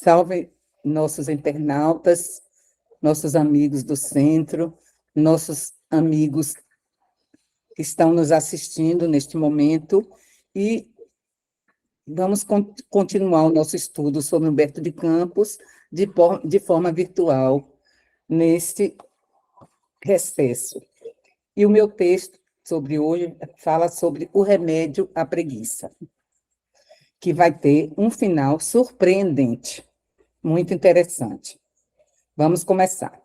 Salve nossos internautas, nossos amigos do centro, nossos amigos que estão nos assistindo neste momento, e vamos continuar o nosso estudo sobre Humberto de Campos de forma virtual, neste recesso. E o meu texto sobre hoje fala sobre o remédio à preguiça, que vai ter um final surpreendente, muito interessante. Vamos começar.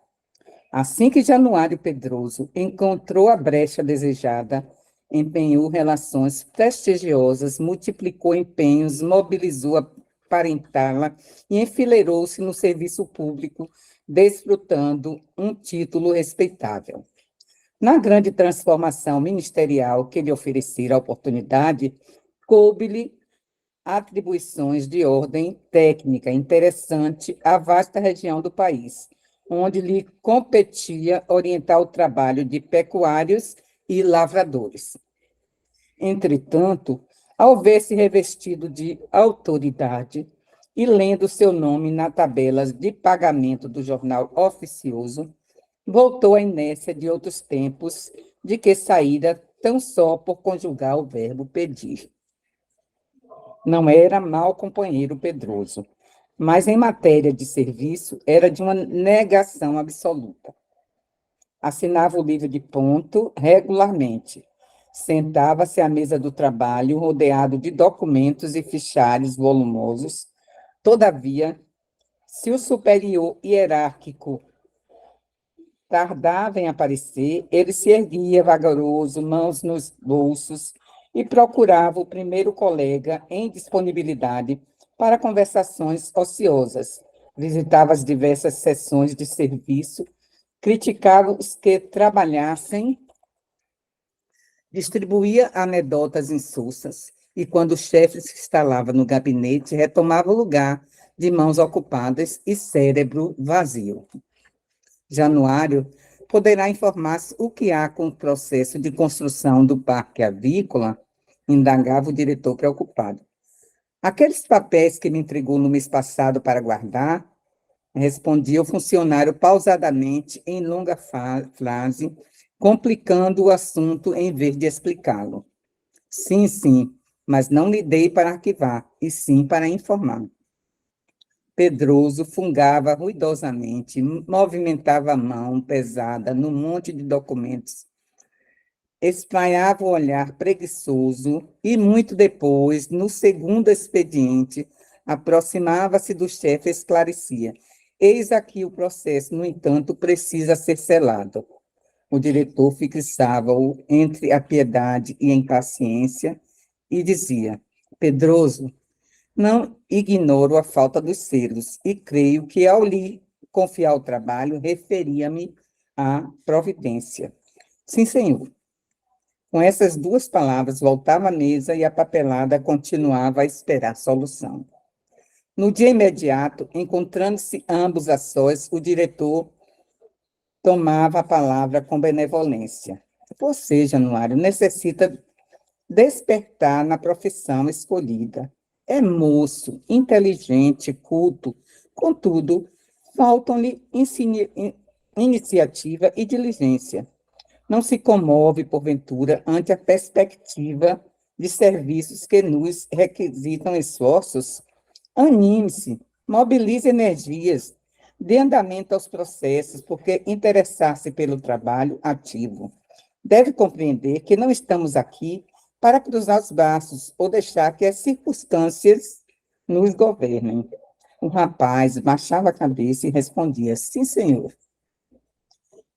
Assim que Januário Pedroso encontrou a brecha desejada, empenhou relações prestigiosas, multiplicou empenhos, mobilizou a parentela e enfileirou-se no serviço público, desfrutando um título respeitável. Na grande transformação ministerial que lhe oferecera a oportunidade, coube-lhe atribuições de ordem técnica interessante à vasta região do país, onde lhe competia orientar o trabalho de pecuários e lavradores. Entretanto, ao ver-se revestido de autoridade e lendo seu nome na tabela de pagamento do jornal oficioso, voltou à inércia de outros tempos, de que saíra tão só por conjugar o verbo pedir. Não era mau companheiro Pedroso, mas em matéria de serviço era de uma negação absoluta. Assinava o livro de ponto regularmente. Sentava-se à mesa do trabalho, rodeado de documentos e fichários volumosos. Todavia, se o superior hierárquico tardava em aparecer, ele se erguia vagaroso, mãos nos bolsos, e procurava o primeiro colega em disponibilidade para conversações ociosas. Visitava as diversas sessões de serviço, criticava os que trabalhassem, distribuía anedotas insulsas, e quando o chefe se instalava no gabinete, retomava o lugar de mãos ocupadas e cérebro vazio. Januário poderá informar-se o que há com o processo de construção do parque avícola, indagava o diretor preocupado. Aqueles papéis que me entregou no mês passado para guardar, respondia o funcionário pausadamente, em longa frase, complicando o assunto em vez de explicá-lo. Sim, sim, mas não lhe dei para arquivar, e sim para informar. Pedroso fungava ruidosamente, movimentava a mão pesada no monte de documentos, espraiava o olhar preguiçoso e, muito depois, no segundo expediente, aproximava-se do chefe e esclarecia. Eis aqui o processo, no entanto, precisa ser selado. O diretor fixava-o entre a piedade e a impaciência e dizia: Pedroso, não ignoro a falta dos selos e creio que, ao lhe confiar o trabalho, referia-me à providência. Sim, senhor. Com essas duas palavras, voltava à mesa e a papelada continuava a esperar solução. No dia imediato, encontrando-se ambos a sós, o diretor tomava a palavra com benevolência. Você, Januário, necessita despertar na profissão escolhida. É moço, inteligente, culto, contudo, faltam-lhe iniciativa e diligência. Não se comove, porventura, ante a perspectiva de serviços que nos requisitam esforços? Anime-se, mobilize energias, dê andamento aos processos, porque interessar-se pelo trabalho ativo. Deve compreender que não estamos aqui para cruzar os braços ou deixar que as circunstâncias nos governem. O rapaz baixava a cabeça e respondia: sim, senhor.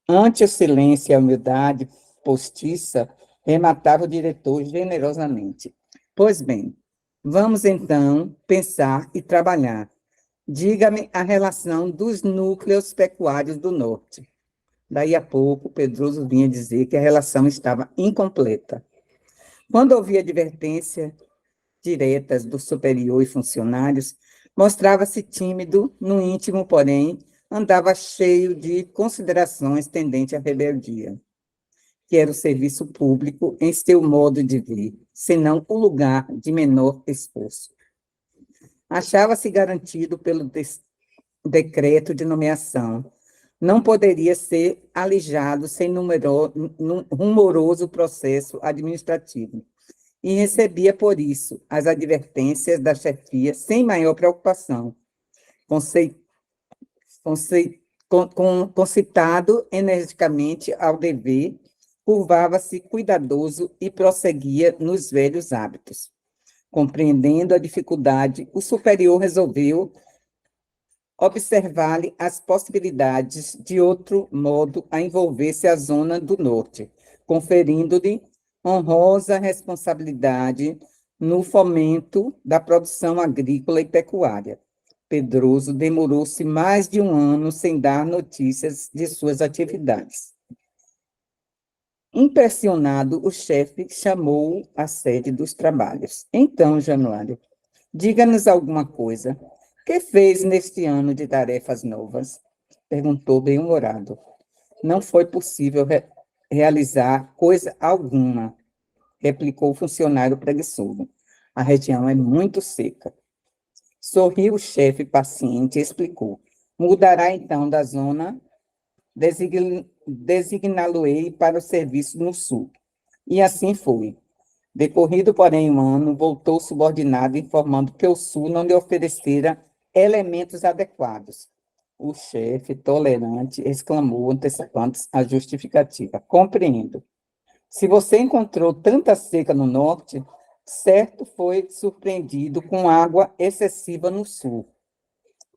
Ante o silêncio e a humildade postiça, rematava o diretor generosamente. Pois bem, vamos então pensar e trabalhar. Diga-me a relação dos núcleos pecuários do norte. Daí a pouco, Pedroso vinha dizer que a relação estava incompleta. Quando ouvia advertência diretas do superior e funcionários, mostrava-se tímido, no íntimo, porém, andava cheio de considerações tendentes à rebeldia, que era o serviço público em seu modo de ver, senão o lugar de menor esforço. Achava-se garantido pelo decreto de nomeação. Não poderia ser alijado sem rumoroso processo administrativo. E recebia, por isso, as advertências da chefia sem maior preocupação, concitado energicamente ao dever, curvava-se cuidadoso e prosseguia nos velhos hábitos. Compreendendo a dificuldade, o superior resolveu observar-lhe as possibilidades de outro modo a envolver-se à zona do norte, conferindo-lhe honrosa responsabilidade no fomento da produção agrícola e pecuária. Pedroso demorou-se mais de um ano sem dar notícias de suas atividades. Impressionado, o chefe chamou-o à sede dos trabalhos. Então, Januário, diga-nos alguma coisa. Que fez neste ano de tarefas novas? Perguntou bem-humorado. Não foi possível realizar coisa alguma, replicou o funcionário preguiçoso. A região é muito seca. Sorriu o chefe paciente e explicou. Mudará então da zona, designá-lo-ei para o serviço no sul. E assim foi. Decorrido, porém, um ano, voltou subordinado, informando que o sul não lhe oferecera elementos adequados. O chefe, tolerante, exclamou, antecipando a justificativa. Compreendo. Se você encontrou tanta seca no norte, certo foi surpreendido com água excessiva no sul.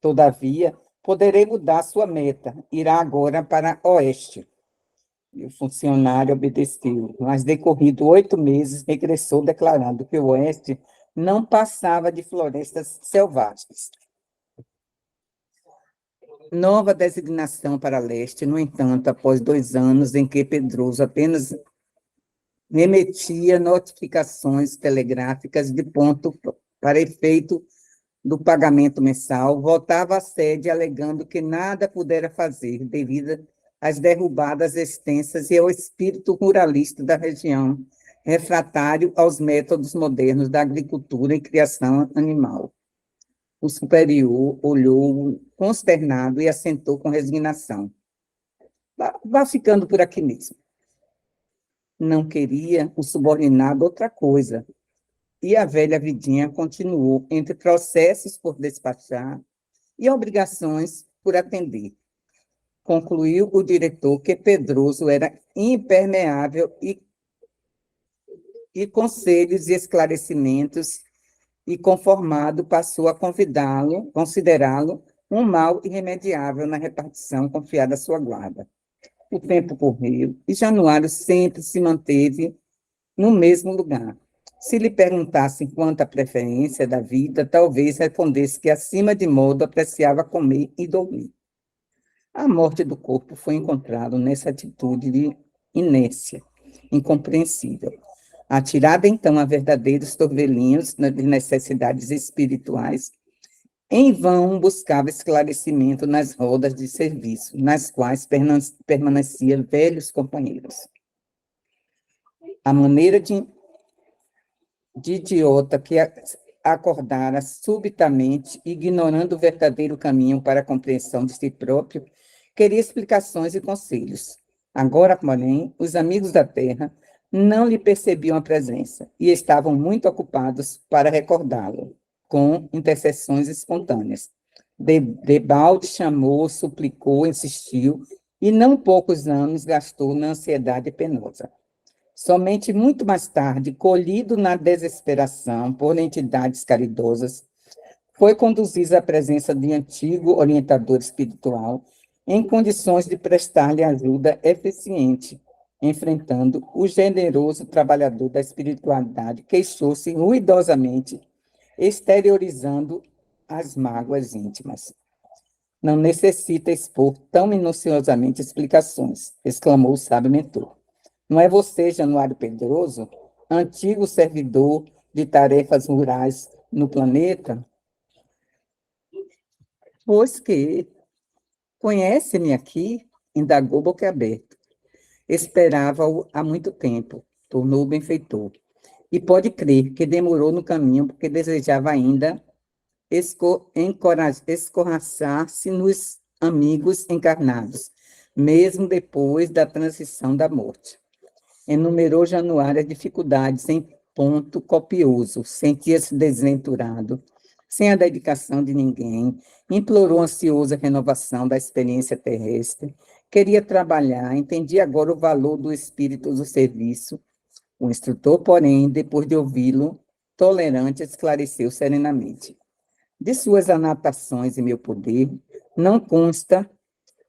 Todavia, poderei mudar sua meta. Irá agora para oeste. E o funcionário obedeceu, mas, decorrido 8 meses, regressou declarando que o oeste não passava de florestas selvagens. Nova designação para leste, no entanto, após 2 anos em que Pedroso apenas remetia notificações telegráficas de ponto para efeito do pagamento mensal, voltava à sede alegando que nada pudera fazer devido às derrubadas extensas e ao espírito ruralista da região, refratário aos métodos modernos da agricultura e criação animal. O superior olhou consternado e assentou com resignação. Vá ficando por aqui mesmo. Não queria o subordinado outra coisa, e a velha vidinha continuou entre processos por despachar e obrigações por atender. Concluiu o diretor que Pedroso era impermeável e conselhos e esclarecimentos, e conformado passou a considerá-lo um mal irremediável na repartição confiada à sua guarda. O tempo correu e Januário sempre se manteve no mesmo lugar. Se lhe perguntassem quanto à preferência da vida, talvez respondesse que, acima de modo, apreciava comer e dormir. A morte do corpo foi encontrada nessa atitude de inércia, incompreensível. Atirada, então, a verdadeiros torvelinhos de necessidades espirituais, em vão buscava esclarecimento nas rodas de serviço, nas quais permaneciam velhos companheiros. A maneira de idiota que acordara subitamente, ignorando o verdadeiro caminho para a compreensão de si próprio, queria explicações e conselhos. Agora, porém, os amigos da terra não lhe percebiam a presença e estavam muito ocupados para recordá-lo, com intercessões espontâneas. Debalde chamou, suplicou, insistiu, e não poucos anos gastou na ansiedade penosa. Somente muito mais tarde, colhido na desesperação por entidades caridosas, foi conduzido à presença de antigo orientador espiritual, em condições de prestar-lhe ajuda eficiente, enfrentando o generoso trabalhador da espiritualidade, queixou-se ruidosamente, exteriorizando as mágoas íntimas. Não necessita expor tão minuciosamente explicações, exclamou o sábio mentor. Não é você, Januário Pedroso, antigo servidor de tarefas rurais no planeta? Pois que conhece-me aqui, indagou boquiaberto. Esperava-o há muito tempo, tornou o benfeitor. E pode crer que demorou no caminho porque desejava ainda escorraçar-se nos amigos encarnados, mesmo depois da transição da morte. Enumerou Januário as dificuldades em ponto copioso, sentia-se desventurado, sem a dedicação de ninguém, implorou ansioso a renovação da experiência terrestre, queria trabalhar, entendia agora o valor do espírito do serviço. O instrutor, porém, depois de ouvi-lo, tolerante, esclareceu serenamente. De suas anotações em meu poder, não consta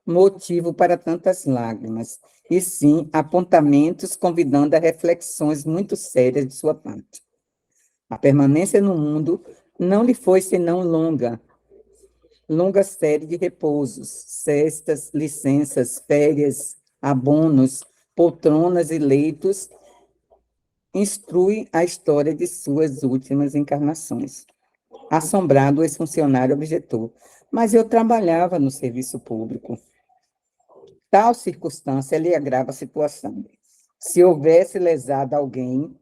motivo para tantas lágrimas, e sim apontamentos convidando a reflexões muito sérias de sua parte. A permanência no mundo não lhe foi senão longa série de repousos, cestas, licenças, férias, abonos, poltronas e leitos, instrui a história de suas últimas encarnações. Assombrado, o ex-funcionário objetou, mas eu trabalhava no serviço público. Tal circunstância lhe agrava a situação. Se houvesse lesado alguém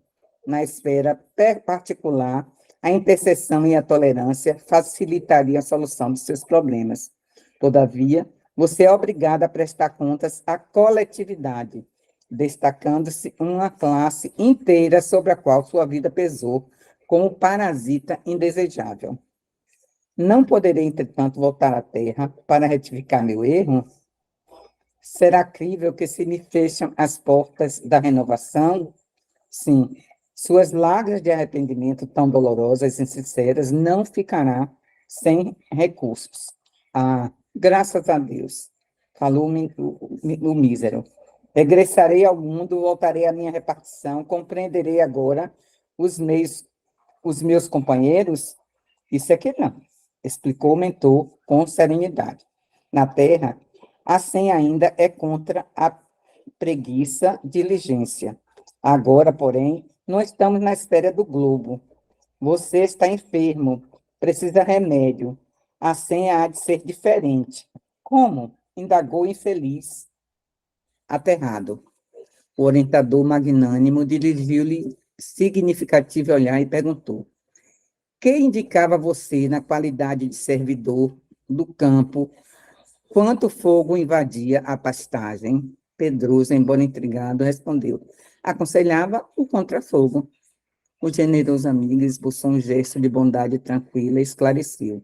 na esfera particular, a intercessão e a tolerância facilitariam a solução de seus problemas. Todavia, você é obrigado a prestar contas à coletividade, destacando-se uma classe inteira sobre a qual sua vida pesou como parasita indesejável. Não poderei, entretanto, voltar à Terra para retificar meu erro? Será crível que se me fecham as portas da renovação? Sim, suas lágrimas de arrependimento tão dolorosas e sinceras não ficará sem recursos. Ah, graças a Deus, falou o mísero. Regressarei ao mundo, voltarei à minha repartição, compreenderei agora os meus companheiros? Isso é que não, explicou o mentor com serenidade. Na Terra, assim ainda é contra a preguiça, diligência. Agora, porém, não estamos na esfera do globo. Você está enfermo, precisa remédio. A senha há de ser diferente. Como? Indagou o infeliz, aterrado. O orientador magnânimo dirigiu-lhe significativo olhar e perguntou: que indicava você na qualidade de servidor do campo, quanto fogo invadia a pastagem? Pedroso, embora intrigado, respondeu: aconselhava o contrafogo. O generoso amigo esboçou um gesto de bondade tranquila e esclareceu: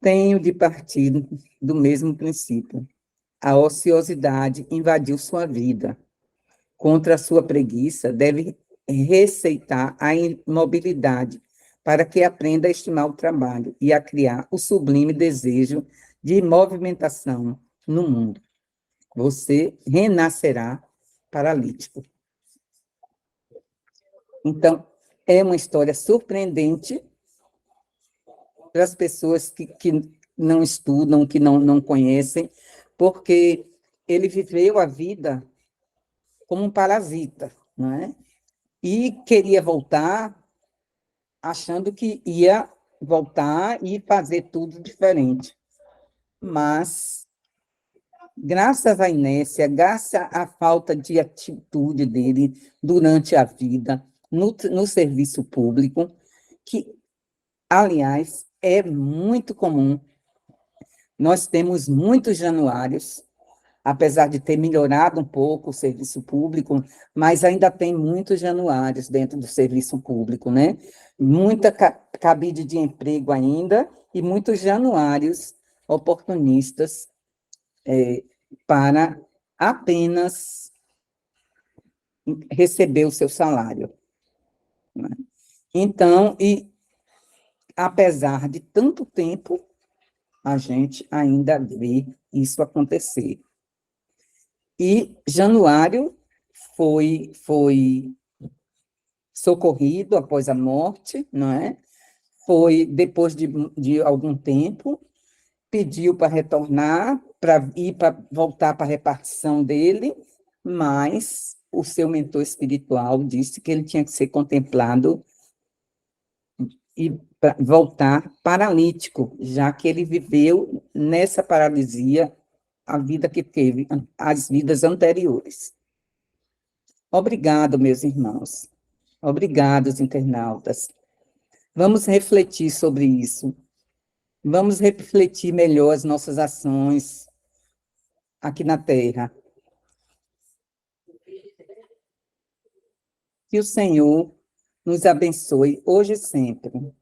tenho de partir do mesmo princípio. A ociosidade invadiu sua vida. Contra a sua preguiça, deve receitar a imobilidade, para que aprenda a estimar o trabalho e a criar o sublime desejo de movimentação no mundo. Você renascerá paralítico. Então, é uma história surpreendente para as pessoas que não estudam, que não conhecem, porque ele viveu a vida como um parasita, não é? E queria voltar, achando que ia voltar e fazer tudo diferente. Mas, graças à inércia, graças à falta de atitude dele durante a vida, no serviço público, que, aliás, é muito comum. Nós temos muitos januários, apesar de ter melhorado um pouco o serviço público, mas ainda tem muitos januários dentro do serviço público, né? Muita cabide de emprego ainda e muitos januários oportunistas para apenas receber o seu salário, né? Então, e apesar de tanto tempo, a gente ainda vê isso acontecer. E Januário foi socorrido após a morte, não é? Foi, depois de algum tempo, pediu para retornar, para voltar para a repartição dele, mas o seu mentor espiritual disse que ele tinha que ser contemplado e voltar paralítico, já que ele viveu nessa paralisia a vida que teve, as vidas anteriores. Obrigado, meus irmãos. Obrigados, internautas. Vamos refletir sobre isso. Vamos refletir melhor as nossas ações aqui na Terra. Que o Senhor nos abençoe hoje e sempre.